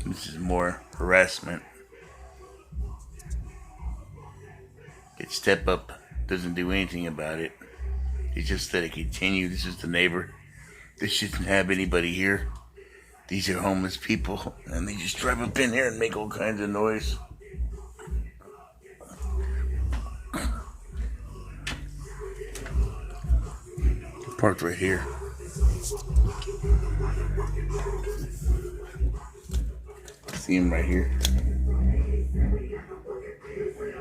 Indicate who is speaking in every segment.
Speaker 1: This is more harassment. Get step up, doesn't do anything about it. It's just let it continue. This is the neighbor. This shouldn't have anybody here. These are homeless people, and they just drive up in here and make all kinds of noise. Parked right here. See him right here.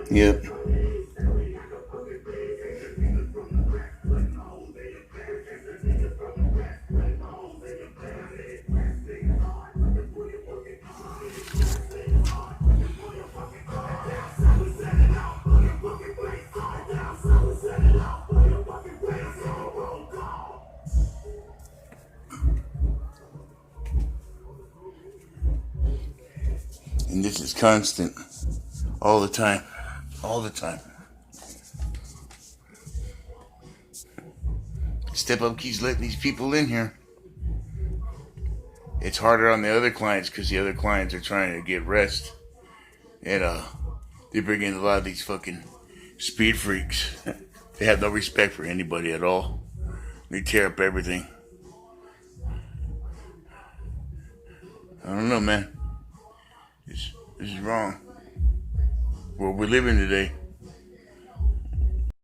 Speaker 1: Yep. And this is constant. All the time. All the time. Step Up keeps letting these people in here. It's harder on the other clients because the other clients are trying to get rest. And they bring in a lot of these fucking speed freaks. They have no respect for anybody at all. They tear up everything. I don't know, man. This is wrong. Where we live in today.